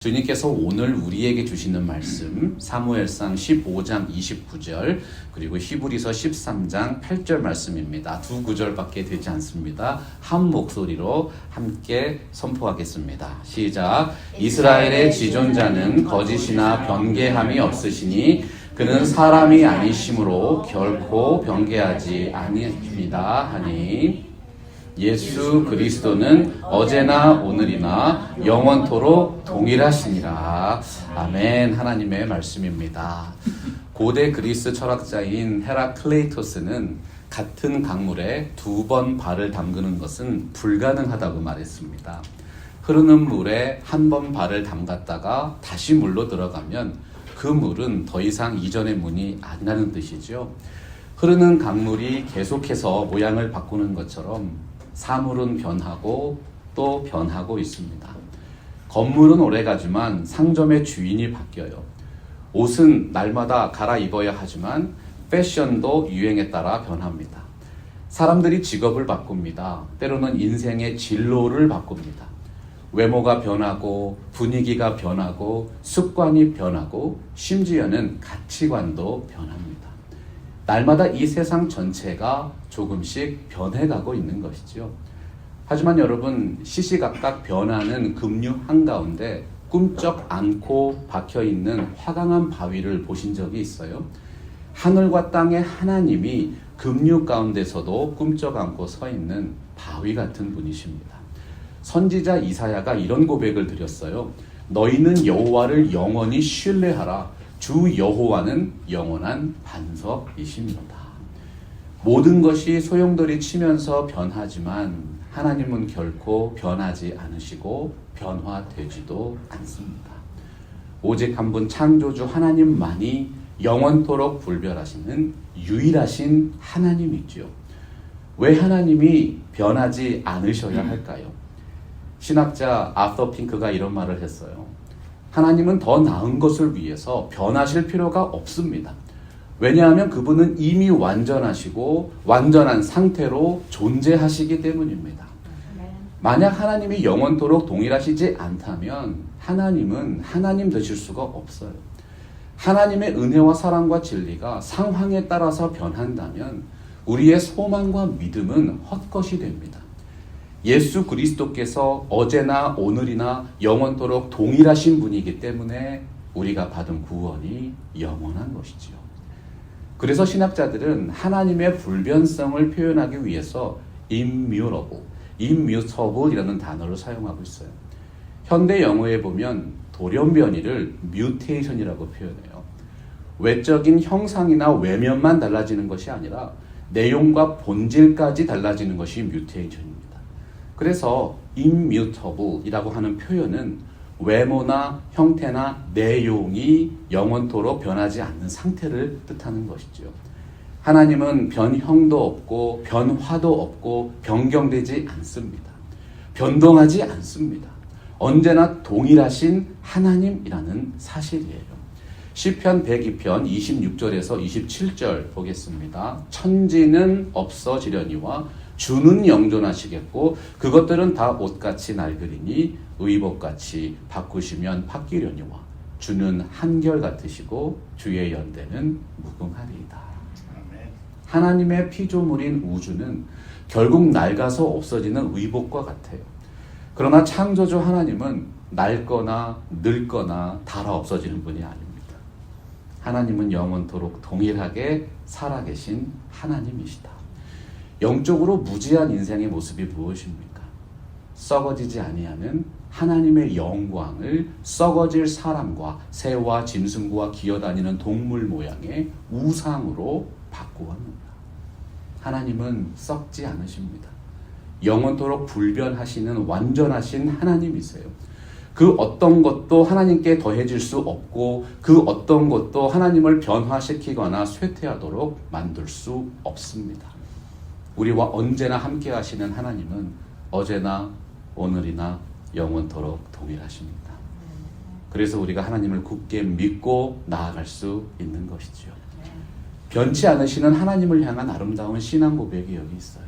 주님께서 오늘 우리에게 주시는 말씀 사무엘상 15장 29절 그리고 히브리서 13장 8절 말씀입니다. 두 구절밖에 되지 않습니다. 한 목소리로 함께 선포하겠습니다. 시작. 이스라엘의 지존자는 거짓이나 변개함이 없으시니 그는 사람이 아니심으로 결코 변개하지 아니합니다 하니 예수 그리스도는 어제나 오늘이나 영원토록 동일하시니라. 아멘. 하나님의 말씀입니다. 고대 그리스 철학자인 헤라클레이토스는 같은 강물에 두 번 발을 담그는 것은 불가능하다고 말했습니다. 흐르는 물에 한 번 발을 담갔다가 다시 물로 들어가면 그 물은 더 이상 이전의 문이 안 나는 뜻이죠. 흐르는 강물이 계속해서 모양을 바꾸는 것처럼 사물은 변하고 또 변하고 있습니다. 건물은 오래가지만 상점의 주인이 바뀌어요. 옷은 날마다 갈아입어야 하지만 패션도 유행에 따라 변합니다. 사람들이 직업을 바꿉니다. 때로는 인생의 진로를 바꿉니다. 외모가 변하고 분위기가 변하고 습관이 변하고 심지어는 가치관도 변합니다. 날마다 이 세상 전체가 조금씩 변해가고 있는 것이죠. 하지만 여러분, 시시각각 변하는 급류 한가운데 꿈쩍 않고 박혀있는 화강한 바위를 보신 적이 있어요? 하늘과 땅의 하나님이 급류 가운데서도 꿈쩍 않고 서 있는 바위 같은 분이십니다. 선지자 이사야가 이런 고백을 드렸어요. 너희는 여호와를 영원히 신뢰하라. 주 여호와는 영원한 반석이십니다. 모든 것이 소용돌이 치면서 변하지만 하나님은 결코 변하지 않으시고 변화되지도 않습니다. 오직 한 분 창조주 하나님만이 영원토록 불변하시는 유일하신 하나님이죠. 왜 하나님이 변하지 않으셔야 할까요? 신학자 아서 핑크가 이런 말을 했어요. 하나님은 더 나은 것을 위해서 변하실 필요가 없습니다. 왜냐하면 그분은 이미 완전하시고 완전한 상태로 존재하시기 때문입니다. 만약 하나님이 영원토록 동일하시지 않다면 하나님은 하나님 되실 수가 없어요. 하나님의 은혜와 사랑과 진리가 상황에 따라서 변한다면 우리의 소망과 믿음은 헛것이 됩니다. 예수 그리스도께서 어제나 오늘이나 영원토록 동일하신 분이기 때문에 우리가 받은 구원이 영원한 것이지요. 그래서 신학자들은 하나님의 불변성을 표현하기 위해서 immutable, immutable이라는 단어를 사용하고 있어요. 현대 영어에 보면 돌연변이를 mutation이라고 표현해요. 외적인 형상이나 외면만 달라지는 것이 아니라 내용과 본질까지 달라지는 것이 mutation입니다. 그래서 immutable이라고 하는 표현은 외모나 형태나 내용이 영원토록 변하지 않는 상태를 뜻하는 것이죠. 하나님은 변형도 없고 변화도 없고 변경되지 않습니다. 변동하지 않습니다. 언제나 동일하신 하나님이라는 사실이에요. 시편 102편 26절에서 27절 보겠습니다. 천지는 없어지려니와 주는 영존하시겠고 그것들은 다 옷같이 낡으리니 의복같이 바꾸시면 바뀌려니와 주는 한결같으시고 주의 연대는 무궁하리이다. 하나님의 피조물인 우주는 결국 낡아서 없어지는 의복과 같아요. 그러나 창조주 하나님은 낡거나 늙거나 닳아 없어지는 분이 아닙니다. 하나님은 영원토록 동일하게 살아계신 하나님이시다. 영적으로 무지한 인생의 모습이 무엇입니까? 썩어지지 아니하는 하나님의 영광을 썩어질 사람과 새와 짐승과 기어다니는 동물 모양의 우상으로 바꾸었느니라. 하나님은 썩지 않으십니다. 영원토록 불변하시는 완전하신 하나님이세요. 그 어떤 것도 하나님께 더해질 수 없고 그 어떤 것도 하나님을 변화시키거나 쇠퇴하도록 만들 수 없습니다. 우리와 언제나 함께 하시는 하나님은 어제나 오늘이나 영원토록 동일하십니다. 그래서 우리가 하나님을 굳게 믿고 나아갈 수 있는 것이죠. 변치 않으시는 하나님을 향한 아름다운 신앙 고백이 여기 있어요.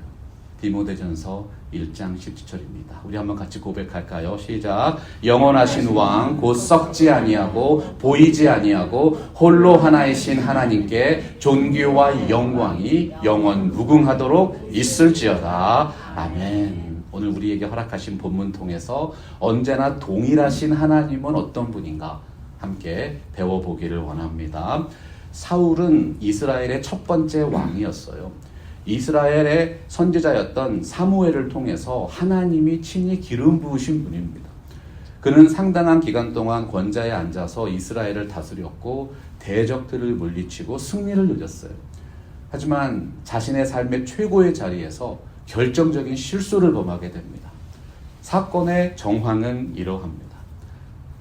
디모데전서 1장 17절입니다. 우리 한번 같이 고백할까요? 시작. 영원하신 왕 곧 썩지 아니하고 보이지 아니하고 홀로 하나이신 하나님께 존귀와 영광이 영원 무궁하도록 있을지어다. 아멘. 오늘 우리에게 허락하신 본문 통해서 언제나 동일하신 하나님은 어떤 분인가 함께 배워보기를 원합니다. 사울은 이스라엘의 첫 번째 왕이었어요. 이스라엘의 선지자였던 사무엘을 통해서 하나님이 친히 기름 부으신 분입니다. 그는 상당한 기간 동안 권좌에 앉아서 이스라엘을 다스렸고 대적들을 물리치고 승리를 누렸어요. 하지만 자신의 삶의 최고의 자리에서 결정적인 실수를 범하게 됩니다. 사건의 정황은 이러합니다.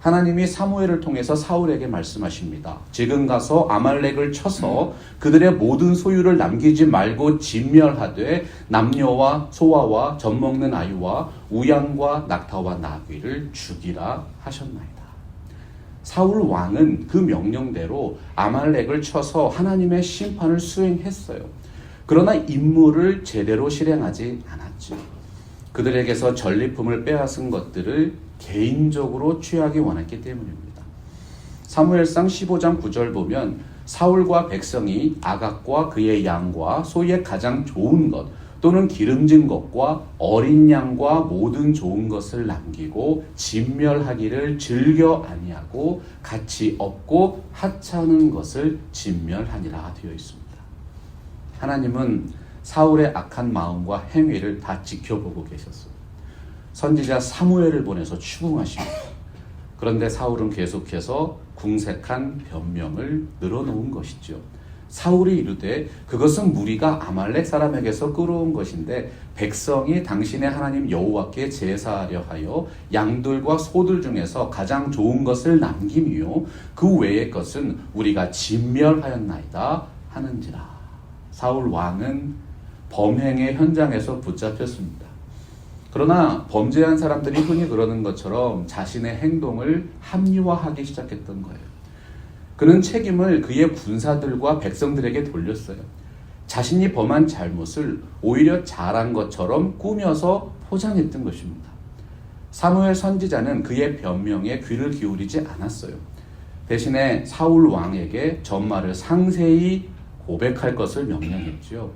하나님이 사무엘을 통해서 사울에게 말씀하십니다. 지금 가서 아말렉을 쳐서 그들의 모든 소유를 남기지 말고 진멸하되 남녀와 소아와 젖먹는 아이와 우양과 낙타와 나귀를 죽이라 하셨나이다. 사울 왕은 그 명령대로 아말렉을 쳐서 하나님의 심판을 수행했어요. 그러나 임무를 제대로 실행하지 않았죠. 그들에게서 전리품을 빼앗은 것들을 개인적으로 취하기 원했기 때문입니다. 사무엘상 15장 9절 보면 사울과 백성이 아각과 그의 양과 소의 가장 좋은 것 또는 기름진 것과 어린 양과 모든 좋은 것을 남기고 진멸하기를 즐겨 아니하고 가치 없고 하찮은 것을 진멸하니라 되어 있습니다. 하나님은 사울의 악한 마음과 행위를 다 지켜보고 계셨어요. 선지자 사무엘을 보내서 추궁하십니다. 그런데 사울은 계속해서 궁색한 변명을 늘어놓은 것이죠. 사울이 이르되 그것은 무리가 아말렉 사람에게서 끌어온 것인데 백성이 당신의 하나님 여호와께 제사하려 하여 양들과 소들 중에서 가장 좋은 것을 남김이요 그 외의 것은 우리가 진멸하였나이다 하는지라. 사울 왕은 범행의 현장에서 붙잡혔습니다. 그러나 범죄한 사람들이 흔히 그러는 것처럼 자신의 행동을 합리화하기 시작했던 거예요. 그는 책임을 그의 군사들과 백성들에게 돌렸어요. 자신이 범한 잘못을 오히려 잘한 것처럼 꾸며서 포장했던 것입니다. 사무엘 선지자는 그의 변명에 귀를 기울이지 않았어요. 대신에 사울 왕에게 전말을 상세히 고백할 것을 명령했죠.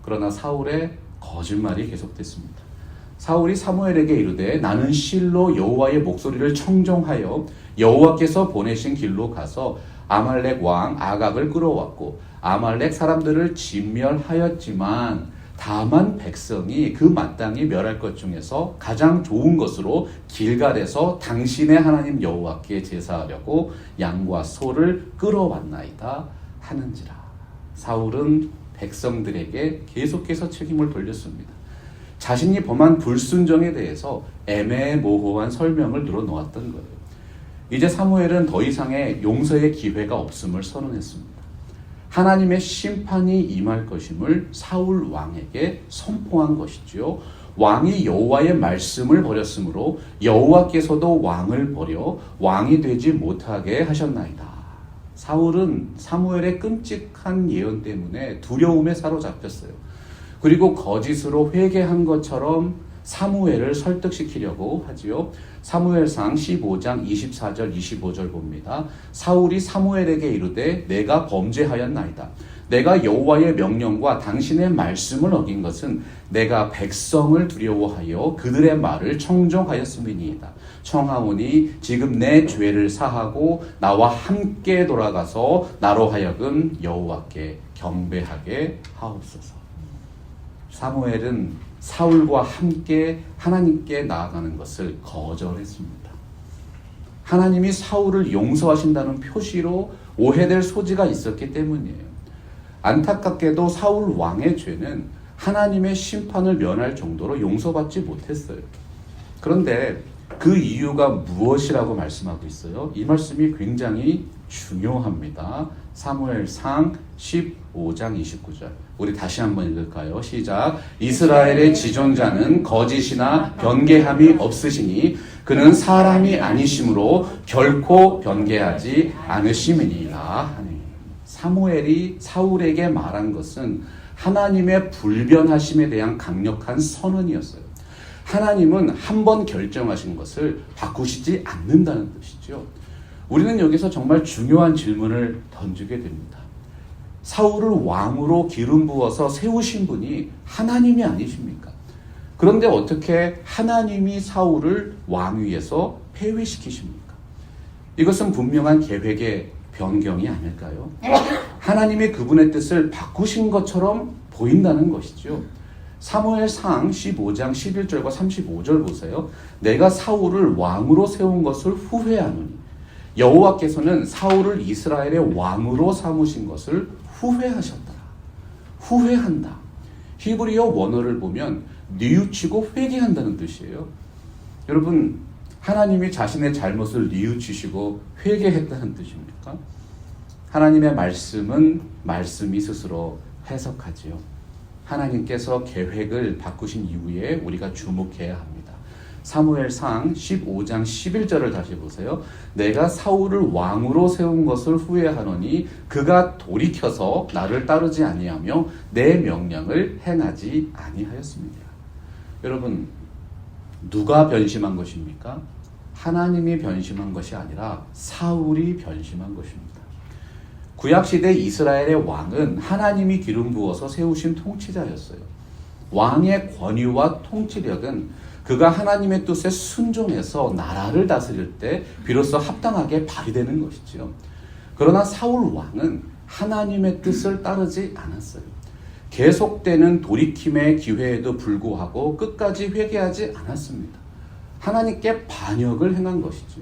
그러나 사울의 거짓말이 계속됐습니다. 사울이 사무엘에게 이르되 나는 실로 여호와의 목소리를 청종하여 여호와께서 보내신 길로 가서 아말렉 왕 아각을 끌어왔고 아말렉 사람들을 진멸하였지만 다만 백성이 그 마땅히 멸할 것 중에서 가장 좋은 것으로 길갈에서 당신의 하나님 여호와께 제사하려고 양과 소를 끌어왔나이다 하는지라. 사울은 백성들에게 계속해서 책임을 돌렸습니다. 자신이 범한 불순종에 대해서 애매모호한 설명을 늘어놓았던 거예요. 이제 사무엘은 더 이상의 용서의 기회가 없음을 선언했습니다. 하나님의 심판이 임할 것임을 사울 왕에게 선포한 것이지요. 왕이 여호와의 말씀을 버렸으므로 여호와께서도 왕을 버려 왕이 되지 못하게 하셨나이다. 사울은 사무엘의 끔찍한 예언 때문에 두려움에 사로잡혔어요. 그리고 거짓으로 회개한 것처럼 사무엘을 설득시키려고 하지요. 사무엘상 15장 24절 25절 봅니다. 사울이 사무엘에게 이르되 내가 범죄하였나이다. 내가 여호와의 명령과 당신의 말씀을 어긴 것은 내가 백성을 두려워하여 그들의 말을 청종하였음이니이다. 청하오니 지금 내 죄를 사하고 나와 함께 돌아가서 나로 하여금 여호와께 경배하게 하옵소서. 사무엘은 사울과 함께 하나님께 나아가는 것을 거절했습니다. 하나님이 사울을 용서하신다는 표시로 오해될 소지가 있었기 때문이에요. 안타깝게도 사울 왕의 죄는 하나님의 심판을 면할 정도로 용서받지 못했어요. 그런데 그 이유가 무엇이라고 말씀하고 있어요? 이 말씀이 굉장히 중요합니다. 사무엘상 15장 29절. 우리 다시 한번 읽을까요? 시작. 이스라엘의 지존자는 거짓이나 변개함이 없으시니 그는 사람이 아니심으로 결코 변개하지 않으심이니라. 사무엘이 사울에게 말한 것은 하나님의 불변하심에 대한 강력한 선언이었어요. 하나님은 한 번 결정하신 것을 바꾸시지 않는다는 뜻이죠. 우리는 여기서 정말 중요한 질문을 던지게 됩니다. 사울을 왕으로 기름 부어서 세우신 분이 하나님이 아니십니까? 그런데 어떻게 하나님이 사울을 왕위에서 폐위시키십니까? 이것은 분명한 계획의 변경이 아닐까요? 하나님이 그분의 뜻을 바꾸신 것처럼 보인다는 것이죠. 사무엘상 15장 11절과 35절 보세요. 내가 사울을 왕으로 세운 것을 후회하노니 여호와께서는 사울을 이스라엘의 왕으로 삼으신 것을 후회하셨더라. 후회한다. 히브리어 원어를 보면 뉘우치고 회개한다는 뜻이에요. 여러분, 하나님이 자신의 잘못을 뉘우치시고 회개했다는 뜻입니까? 하나님의 말씀은 말씀이 스스로 해석하지요. 하나님께서 계획을 바꾸신 이후에 우리가 주목해야 합니다. 사무엘상 15장 11절을 다시 보세요. 내가 사울을 왕으로 세운 것을 후회하노니 그가 돌이켜서 나를 따르지 아니하며 내 명령을 행하지 아니하였습니다. 여러분, 누가 변심한 것입니까? 하나님이 변심한 것이 아니라 사울이 변심한 것입니다. 구약시대 이스라엘의 왕은 하나님이 기름 부어서 세우신 통치자였어요. 왕의 권위와 통치력은 그가 하나님의 뜻에 순종해서 나라를 다스릴 때 비로소 합당하게 발휘되는 것이죠. 그러나 사울 왕은 하나님의 뜻을 따르지 않았어요. 계속되는 돌이킴의 기회에도 불구하고 끝까지 회개하지 않았습니다. 하나님께 반역을 행한 것이죠.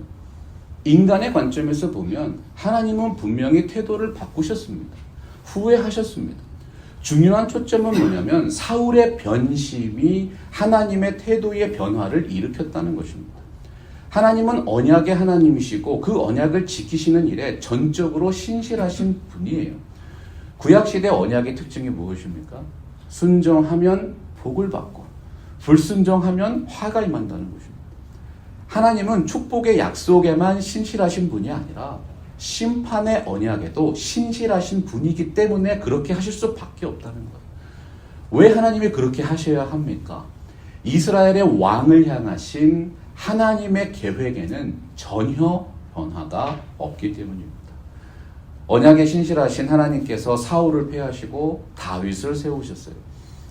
인간의 관점에서 보면 하나님은 분명히 태도를 바꾸셨습니다. 후회하셨습니다. 중요한 초점은 뭐냐면 사울의 변심이 하나님의 태도의 변화를 일으켰다는 것입니다. 하나님은 언약의 하나님이시고 그 언약을 지키시는 일에 전적으로 신실하신 분이에요. 구약시대 언약의 특징이 무엇입니까? 순종하면 복을 받고 불순종하면 화가 임한다는 것입니다. 하나님은 축복의 약속에만 신실하신 분이 아니라 심판의 언약에도 신실하신 분이기 때문에 그렇게 하실 수밖에 없다는 거예요. 왜 하나님이 그렇게 하셔야 합니까? 이스라엘의 왕을 향하신 하나님의 계획에는 전혀 변화가 없기 때문입니다. 언약에 신실하신 하나님께서 사울을 폐하시고 다윗을 세우셨어요.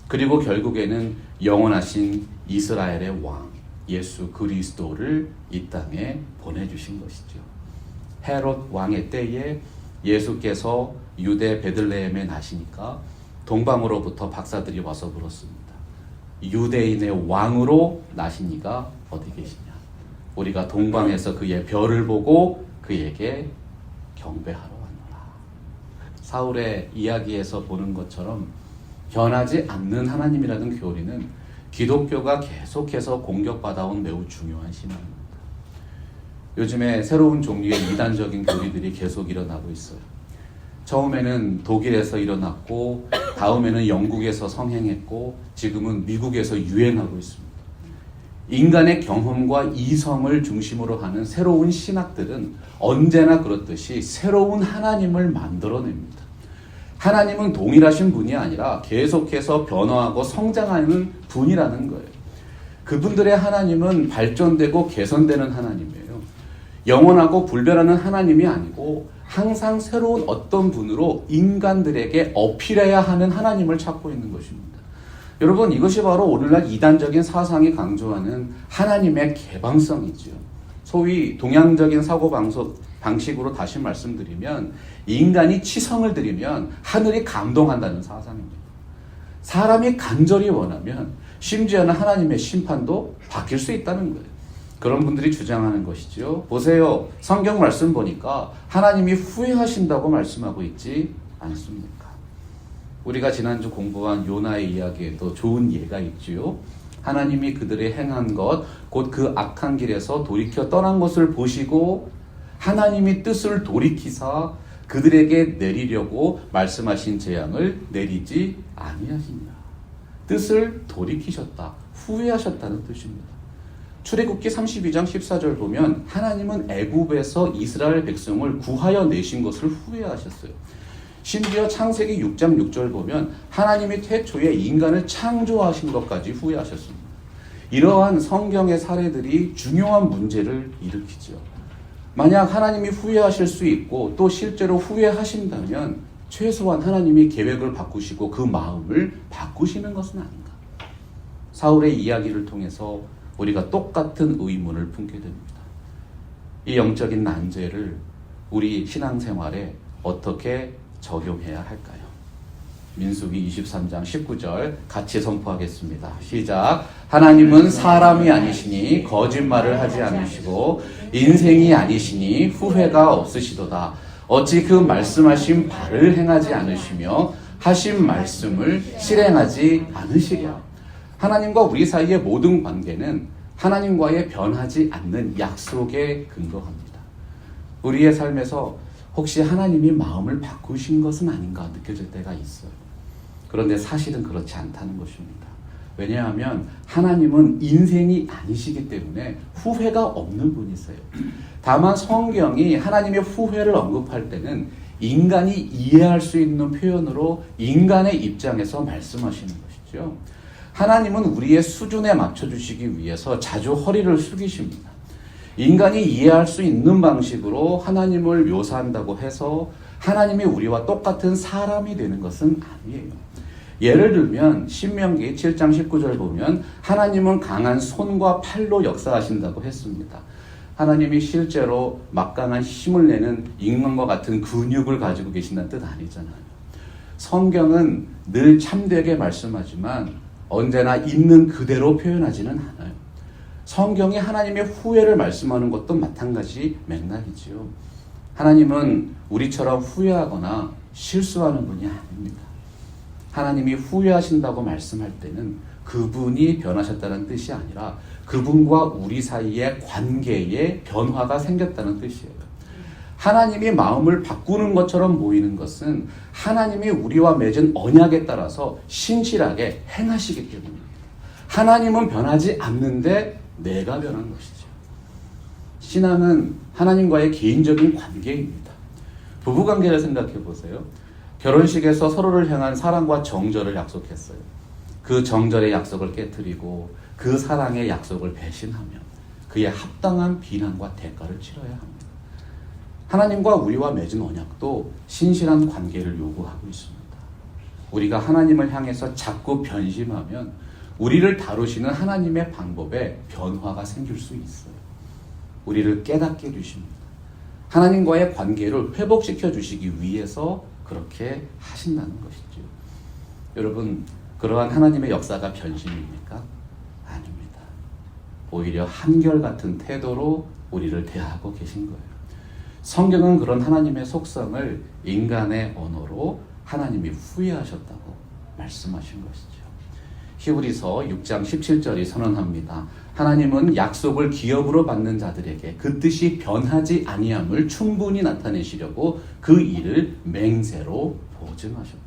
그리고 결국에는 영원하신 이스라엘의 왕 예수 그리스도를 이 땅에 보내주신 것이죠. 헤롯 왕의 때에 예수께서 유대 베들레헴에 나시니까 동방으로부터 박사들이 와서 물었습니다. 유대인의 왕으로 나신 이가 어디 계시냐? 우리가 동방에서 그의 별을 보고 그에게 경배하러 왔노라. 사울의 이야기에서 보는 것처럼 변하지 않는 하나님이라는 교리는 기독교가 계속해서 공격받아온 매우 중요한 신앙입니다. 요즘에 새로운 종류의 이단적인 교리들이 계속 일어나고 있어요. 처음에는 독일에서 일어났고 다음에는 영국에서 성행했고 지금은 미국에서 유행하고 있습니다. 인간의 경험과 이성을 중심으로 하는 새로운 신학들은 언제나 그렇듯이 새로운 하나님을 만들어냅니다. 하나님은 동일하신 분이 아니라 계속해서 변화하고 성장하는 분이라는 거예요. 그분들의 하나님은 발전되고 개선되는 하나님이에요. 영원하고 불변하는 하나님이 아니고 항상 새로운 어떤 분으로 인간들에게 어필해야 하는 하나님을 찾고 있는 것입니다. 여러분, 이것이 바로 오늘날 이단적인 사상이 강조하는 하나님의 개방성이죠. 소위 동양적인 사고방식으로 다시 말씀드리면 인간이 치성을 드리면 하늘이 감동한다는 사상입니다. 사람이 간절히 원하면 심지어는 하나님의 심판도 바뀔 수 있다는 거예요. 그런 분들이 주장하는 것이죠. 보세요. 성경 말씀 보니까 하나님이 후회하신다고 말씀하고 있지 않습니까? 우리가 지난주 공부한 요나의 이야기에도 좋은 예가 있지요. 하나님이 그들의 행한 것, 곧 그 악한 길에서 돌이켜 떠난 것을 보시고 하나님이 뜻을 돌이키사 그들에게 내리려고 말씀하신 재앙을 내리지 아니하시니라. 뜻을 돌이키셨다, 후회하셨다는 뜻입니다. 출애굽기 32장 14절 보면 하나님은 애굽에서 이스라엘 백성을 구하여 내신 것을 후회하셨어요. 심지어 창세기 6장 6절 보면 하나님이 태초에 인간을 창조하신 것까지 후회하셨습니다. 이러한 성경의 사례들이 중요한 문제를 일으키죠. 만약 하나님이 후회하실 수 있고 또 실제로 후회하신다면 최소한 하나님이 계획을 바꾸시고 그 마음을 바꾸시는 것은 아닌가. 사울의 이야기를 통해서 우리가 똑같은 의문을 품게 됩니다. 이 영적인 난제를 우리 신앙생활에 어떻게 적용해야 할까요? 민수기 23장 19절 같이 선포하겠습니다. 시작. 하나님은 사람이 아니시니 거짓말을 하지 않으시고 인생이 아니시니 후회가 없으시도다. 어찌 그 말씀하신 바를 행하지 않으시며 하신 말씀을 실행하지 않으시랴. 하나님과 우리 사이의 모든 관계는 하나님과의 변하지 않는 약속에 근거합니다. 우리의 삶에서 혹시 하나님이 마음을 바꾸신 것은 아닌가 느껴질 때가 있어요. 그런데 사실은 그렇지 않다는 것입니다. 왜냐하면 하나님은 인생이 아니시기 때문에 후회가 없는 분이세요. 다만 성경이 하나님의 후회를 언급할 때는 인간이 이해할 수 있는 표현으로 인간의 입장에서 말씀하시는 것이죠. 하나님은 우리의 수준에 맞춰주시기 위해서 자주 허리를 숙이십니다. 인간이 이해할 수 있는 방식으로 하나님을 묘사한다고 해서 하나님이 우리와 똑같은 사람이 되는 것은 아니에요. 예를 들면 신명기 7장 19절 보면 하나님은 강한 손과 팔로 역사하신다고 했습니다. 하나님이 실제로 막강한 힘을 내는 인간과 같은 근육을 가지고 계신다는 뜻 아니잖아요. 성경은 늘 참되게 말씀하지만 언제나 있는 그대로 표현하지는 않아요. 성경이 하나님의 후회를 말씀하는 것도 마찬가지 맥락이지요. 하나님은 우리처럼 후회하거나 실수하는 분이 아닙니다. 하나님이 후회하신다고 말씀할 때는 그분이 변하셨다는 뜻이 아니라 그분과 우리 사이의 관계에 변화가 생겼다는 뜻이에요. 하나님이 마음을 바꾸는 것처럼 보이는 것은 하나님이 우리와 맺은 언약에 따라서 신실하게 행하시기 때문입니다. 하나님은 변하지 않는데 내가 변한 것이죠. 신앙은 하나님과의 개인적인 관계입니다. 부부관계를 생각해 보세요. 결혼식에서 서로를 향한 사랑과 정절을 약속했어요. 그 정절의 약속을 깨뜨리고 그 사랑의 약속을 배신하면 그에 합당한 비난과 대가를 치러야 합니다. 하나님과 우리와 맺은 언약도 신실한 관계를 요구하고 있습니다. 우리가 하나님을 향해서 자꾸 변심하면 우리를 다루시는 하나님의 방법에 변화가 생길 수 있어요. 우리를 깨닫게 해주십니다. 하나님과의 관계를 회복시켜 주시기 위해서 그렇게 하신다는 것이죠. 여러분, 그러한 하나님의 역사가 변심입니까? 아닙니다. 오히려 한결같은 태도로 우리를 대하고 계신 거예요. 성경은 그런 하나님의 속성을 인간의 언어로 하나님이 후회하셨다고 말씀하신 것이죠. 히브리서 6장 17절이 선언합니다. 하나님은 약속을 기업으로 받는 자들에게 그 뜻이 변하지 아니함을 충분히 나타내시려고 그 일을 맹세로 보증하셨다.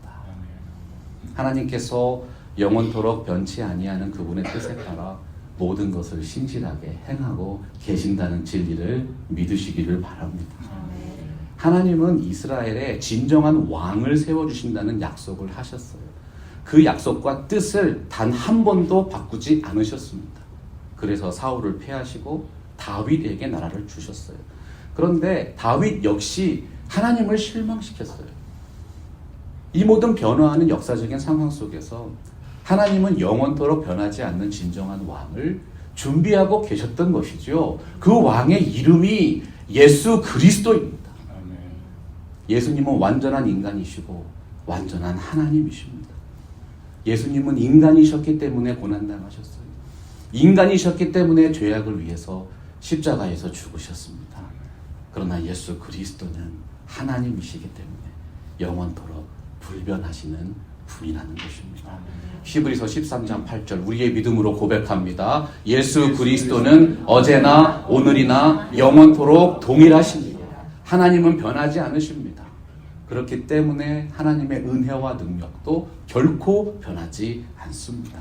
하나님께서 영원토록 변치 아니하는 그분의 뜻에 따라 모든 것을 신실하게 행하고 계신다는 진리를 믿으시기를 바랍니다. 하나님은 이스라엘에 진정한 왕을 세워주신다는 약속을 하셨어요. 그 약속과 뜻을 단 한 번도 바꾸지 않으셨습니다. 그래서 사울을 패하시고 다윗에게 나라를 주셨어요. 그런데 다윗 역시 하나님을 실망시켰어요. 이 모든 변화하는 역사적인 상황 속에서 하나님은 영원토록 변하지 않는 진정한 왕을 준비하고 계셨던 것이죠. 그 왕의 이름이 예수 그리스도입니다. 예수님은 완전한 인간이시고 완전한 하나님이십니다. 예수님은 인간이셨기 때문에 고난당하셨어요. 인간이셨기 때문에 죄악을 위해서 십자가에서 죽으셨습니다. 그러나 예수 그리스도는 하나님이시기 때문에 영원토록 불변하시는 분이라는 것입니다. 히브리서 13장 8절 우리의 믿음으로 고백합니다. 예수 그리스도는 어제나 오늘이나 영원토록 동일하십니다. 하나님은 변하지 않으십니다. 그렇기 때문에 하나님의 은혜와 능력도 결코 변하지 않습니다.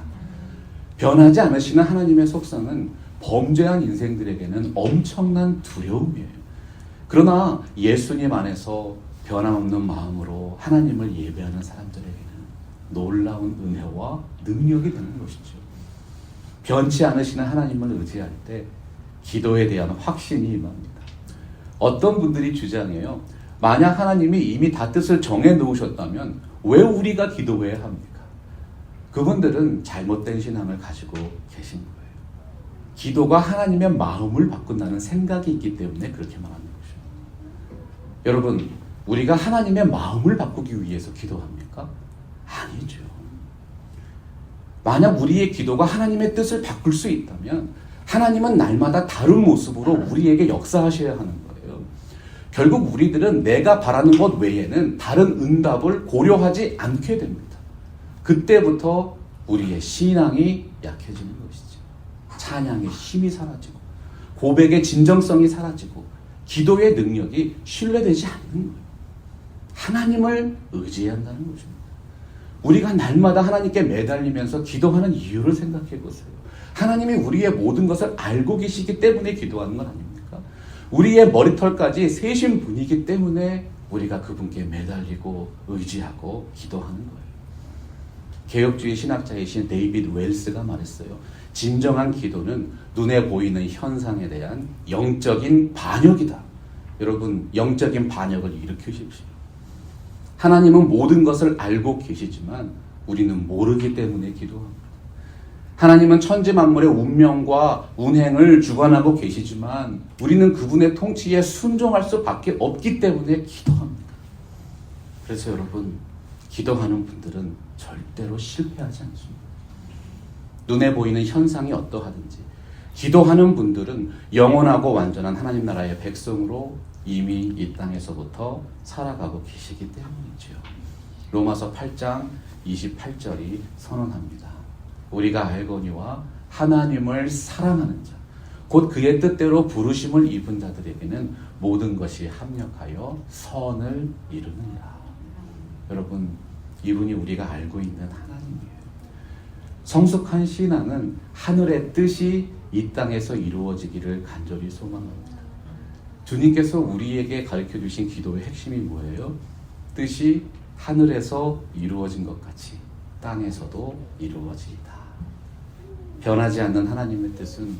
변하지 않으시는 하나님의 속성은 범죄한 인생들에게는 엄청난 두려움이에요. 그러나 예수님 안에서 변함없는 마음으로 하나님을 예배하는 사람들에게는 놀라운 은혜와 능력이 되는 것이죠. 변치 않으시는 하나님을 의지할 때 기도에 대한 확신이 임합니다. 어떤 분들이 주장해요. 만약 하나님이 이미 다 뜻을 정해 놓으셨다면 왜 우리가 기도해야 합니까? 그분들은 잘못된 신앙을 가지고 계신 거예요. 기도가 하나님의 마음을 바꾼다는 생각이 있기 때문에 그렇게 말하는 거죠. 여러분, 우리가 하나님의 마음을 바꾸기 위해서 기도합니까? 아니죠. 만약 우리의 기도가 하나님의 뜻을 바꿀 수 있다면 하나님은 날마다 다른 모습으로 우리에게 역사하셔야 하는 거예요. 결국 우리들은 내가 바라는 것 외에는 다른 응답을 고려하지 않게 됩니다. 그때부터 우리의 신앙이 약해지는 것이죠. 찬양의 힘이 사라지고 고백의 진정성이 사라지고 기도의 능력이 신뢰되지 않는 거예요. 하나님을 의지해야 한다는 것입니다. 우리가 날마다 하나님께 매달리면서 기도하는 이유를 생각해 보세요. 하나님이 우리의 모든 것을 알고 계시기 때문에 기도하는 건 아닙니까? 우리의 머리털까지 세신 분이기 때문에 우리가 그분께 매달리고 의지하고 기도하는 거예요. 개혁주의 신학자이신 데이비드 웰스가 말했어요. 진정한 기도는 눈에 보이는 현상에 대한 영적인 반역이다. 여러분, 영적인 반역을 일으키십시오. 하나님은 모든 것을 알고 계시지만 우리는 모르기 때문에 기도합니다. 하나님은 천지 만물의 운명과 운행을 주관하고 계시지만 우리는 그분의 통치에 순종할 수밖에 없기 때문에 기도합니다. 그래서 여러분, 기도하는 분들은 절대로 실패하지 않습니다. 눈에 보이는 현상이 어떠하든지 기도하는 분들은 영원하고 완전한 하나님 나라의 백성으로 이미 이 땅에서부터 살아가고 계시기 때문이죠. 로마서 8장 28절이 선언합니다. 우리가 알거니와 하나님을 사랑하는 자, 곧 그의 뜻대로 부르심을 입은 자들에게는 모든 것이 합력하여 선을 이루느니라. 여러분, 이분이 우리가 알고 있는 하나님이에요. 성숙한 신앙은 하늘의 뜻이 이 땅에서 이루어지기를 간절히 소망합니다. 주님께서 우리에게 가르쳐 주신 기도의 핵심이 뭐예요? 뜻이 하늘에서 이루어진 것 같이 땅에서도 이루어지이다. 변하지 않는 하나님의 뜻은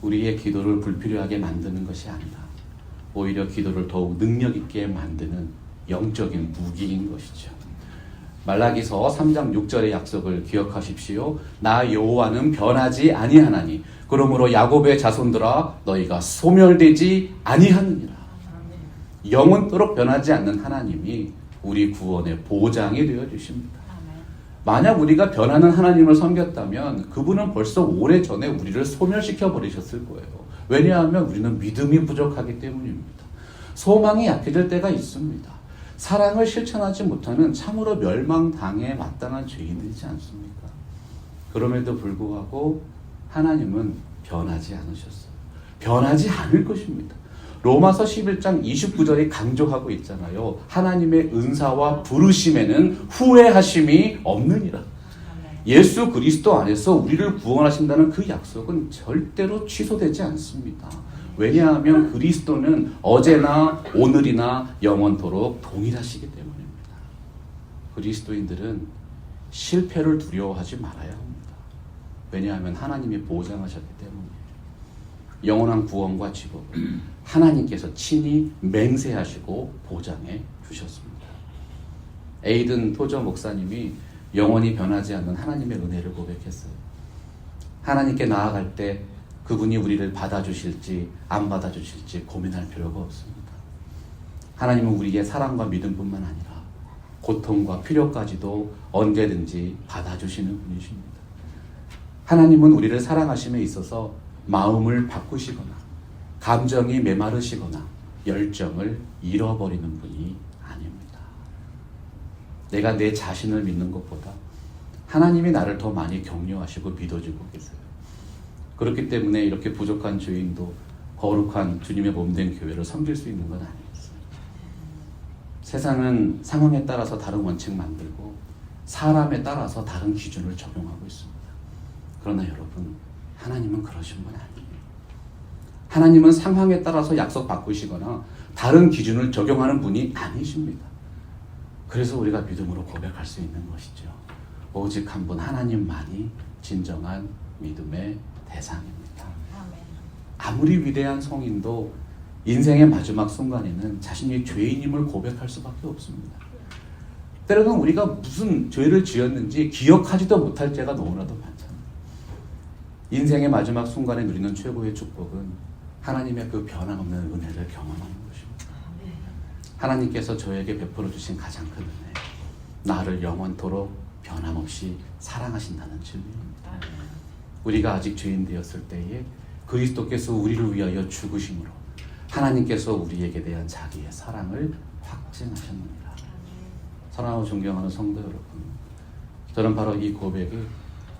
우리의 기도를 불필요하게 만드는 것이 아니라 오히려 기도를 더욱 능력 있게 만드는 영적인 무기인 것이죠. 말라기서 3장 6절의 약속을 기억하십시오. 나 여호와는 변하지 아니하나니 그러므로 야곱의 자손들아 너희가 소멸되지 아니하느니라. 영원토록 변하지 않는 하나님이 우리 구원의 보장이 되어 주십니다. 만약 우리가 변하는 하나님을 섬겼다면 그분은 벌써 오래전에 우리를 소멸시켜 버리셨을 거예요. 왜냐하면 우리는 믿음이 부족하기 때문입니다. 소망이 약해질 때가 있습니다. 사랑을 실천하지 못하는 참으로 멸망당해 마땅한 죄인들이지 않습니까? 그럼에도 불구하고 하나님은 변하지 않으셨어요. 변하지 않을 것입니다. 로마서 11장 29절이 강조하고 있잖아요. 하나님의 은사와 부르심에는 후회하심이 없느니라. 예수 그리스도 안에서 우리를 구원하신다는 그 약속은 절대로 취소되지 않습니다. 왜냐하면 그리스도는 어제나 오늘이나 영원토록 동일하시기 때문입니다. 그리스도인들은 실패를 두려워하지 말아야 합니다. 왜냐하면 하나님이 보장하셨기 때문이에요. 영원한 구원과 직업을 하나님께서 친히 맹세하시고 보장해 주셨습니다. 에이든 토저 목사님이 영원히 변하지 않는 하나님의 은혜를 고백했어요. 하나님께 나아갈 때 그분이 우리를 받아주실지 안 받아주실지 고민할 필요가 없습니다. 하나님은 우리의 사랑과 믿음뿐만 아니라 고통과 필요까지도 언제든지 받아주시는 분이십니다. 하나님은 우리를 사랑하심에 있어서 마음을 바꾸시거나 감정이 메마르시거나 열정을 잃어버리는 분이 아닙니다. 내가 내 자신을 믿는 것보다 하나님이 나를 더 많이 격려하시고 믿어주고 계세요. 그렇기 때문에 이렇게 부족한 죄인도 거룩한 주님의 몸된 교회를 섬길 수 있는 건 아니겠어요. 세상은 상황에 따라서 다른 원칙 만들고 사람에 따라서 다른 기준을 적용하고 있습니다. 그러나 여러분, 하나님은 그러신 분 아니에요. 하나님은 상황에 따라서 약속 바꾸시거나 다른 기준을 적용하는 분이 아니십니다. 그래서 우리가 믿음으로 고백할 수 있는 것이죠. 오직 한 분 하나님만이 진정한 믿음의 대상입니다. 아무리 위대한 성인도 인생의 마지막 순간에는 자신이 죄인임을 고백할 수밖에 없습니다. 때로는 우리가 무슨 죄를 지었는지 기억하지도 못할 때가 너무나도 많잖아요. 인생의 마지막 순간에 누리는 최고의 축복은 하나님의 그 변함없는 은혜를 경험하는 것입니다. 하나님께서 저에게 베풀어 주신 가장 큰 은혜, 나를 영원토록 변함없이 사랑하신다는 증거입니다. 우리가 아직 죄인 되었을 때에 그리스도께서 우리를 위하여 죽으심으로 하나님께서 우리에게 대한 자기의 사랑을 확증하셨느니라. 사랑하고 존경하는 성도 여러분, 저는 바로 이 고백이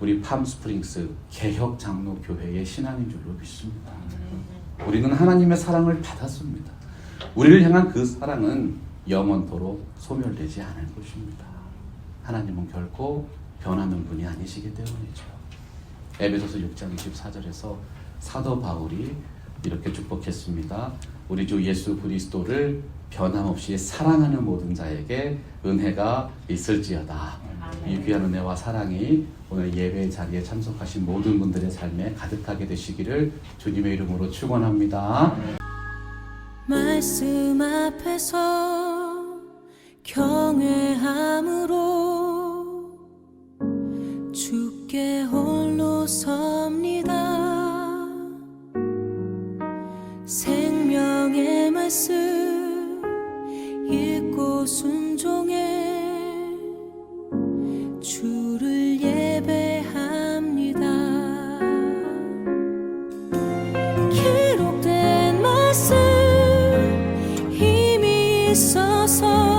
우리 팜스프링스 개혁장로교회의 신앙인 줄로 믿습니다. 우리는 하나님의 사랑을 받았습니다. 우리를 향한 그 사랑은 영원토록 소멸되지 않을 것입니다. 하나님은 결코 변하는 분이 아니시기 때문이죠. 에베소서 6장 24절에서 사도 바울이 이렇게 축복했습니다. 우리 주 예수 그리스도를 변함없이 사랑하는 모든 자에게 은혜가 있을지어다. 이 귀한 은혜와 사랑이 오늘 예배 자리에 참석하신 모든 분들의 삶에 가득하게 되시기를 주님의 이름으로 축원합니다. 말씀 앞에서 경외함으로 주께 홀로 섭니다. 생명의 말씀 읽고 순종해 주를 예배합니다. 기록된 말씀 힘이 있어서